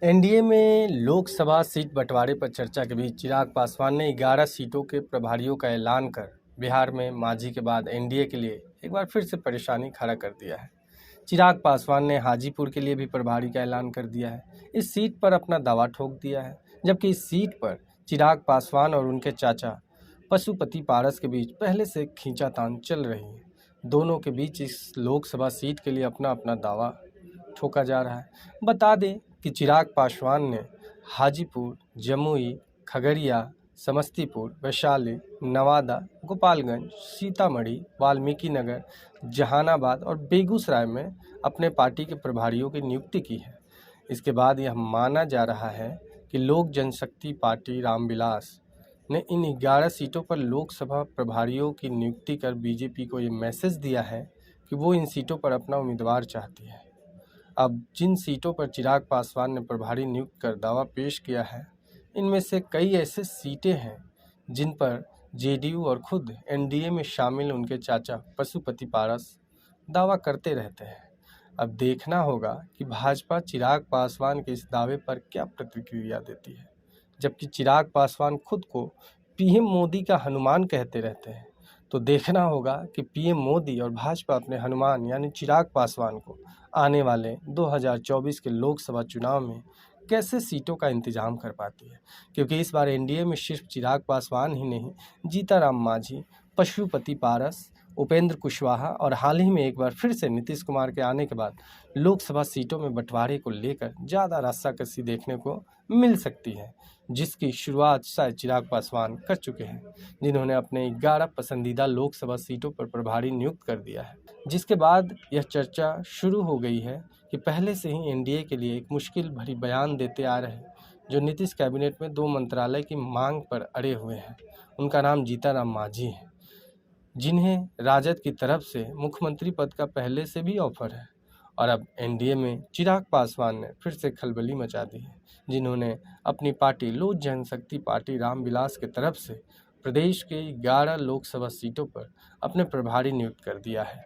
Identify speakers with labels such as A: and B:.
A: NDA में Lok Sabha seat बंटवारे पर चर्चा के बीच चिराग पासवान ने 11 सीटों के प्रभारियों का ऐलान कर बिहार में मांझी के बाद एनडीए के लिए एक बार फिर से परेशानी खड़ा कर दिया है। चिराग पासवान ने हाजीपुर के लिए भी प्रभारी का ऐलान कर दिया है। इस सीट पर अपना दावा ठोक दिया है, जबकि इस सीट पर चिराग पासवान और उनके चाचा पशुपति पारस के बीच पहले से खींचातान चल रही है। दोनों के बीच इस लोकसभा सीट के लिए अपना अपना दावा ठोका जा रहा है। बता दें कि चिराग पासवान ने हाजीपुर, जमुई, खगड़िया, समस्तीपुर, वैशाली, नवादा, गोपालगंज, सीतामढ़ी, वाल्मीकि नगर, जहानाबाद और बेगूसराय में अपने पार्टी के प्रभारियों की नियुक्ति की है। इसके बाद यह माना जा रहा है कि लोक जनशक्ति पार्टी रामविलास ने इन 11 सीटों पर लोकसभा प्रभारियों की नियुक्ति कर बीजेपी को ये मैसेज दिया है कि वो इन सीटों पर अपना उम्मीदवार चाहती है। अब जिन सीटों पर चिराग पासवान ने प्रभारी नियुक्त कर दावा पेश किया है, इनमें से कई ऐसे सीटें हैं जिन पर जेडीयू और खुद एनडीए में शामिल उनके चाचा पशुपति पारस दावा करते रहते हैं। अब देखना होगा कि भाजपा चिराग पासवान के इस दावे पर क्या प्रतिक्रिया देती है। जबकि चिराग पासवान खुद को पीएम मोदी का हनुमान कहते रहते हैं, तो देखना होगा कि पीएम मोदी और भाजपा अपने हनुमान यानी चिराग पासवान को आने वाले 2024 के लोकसभा चुनाव में कैसे सीटों का इंतजाम कर पाती है, क्योंकि इस बार एनडीए में सिर्फ चिराग पासवान ही नहीं, जीताराम मांझी, पशुपति पारस, उपेंद्र कुशवाहा और हाल ही में एक बार फिर से नीतीश कुमार के आने के बाद लोकसभा सीटों में बंटवारे को लेकर ज़्यादा रस्साकसी देखने को मिल सकती है, जिसकी शुरुआत शायद चिराग पासवान कर चुके हैं, जिन्होंने अपने 11 पसंदीदा लोकसभा सीटों पर प्रभारी नियुक्त कर दिया है। जिसके बाद यह चर्चा शुरू हो गई है कि पहले से ही एनडीए के लिए एक मुश्किल भरी बयान देते आ रहे जो नीतीश कैबिनेट में 2 मंत्रालय की मांग पर अड़े हुए हैं। उनका नाम जीताराम मांझी है, जिन्हें राजद की तरफ से मुख्यमंत्री पद का पहले से भी ऑफर है। और अब एनडीए में चिराग पासवान ने फिर से खलबली मचा दी है, जिन्होंने अपनी पार्टी लोक जनशक्ति पार्टी रामविलास के तरफ से प्रदेश के 11 लोकसभा सीटों पर अपने प्रभारी नियुक्त कर दिया है।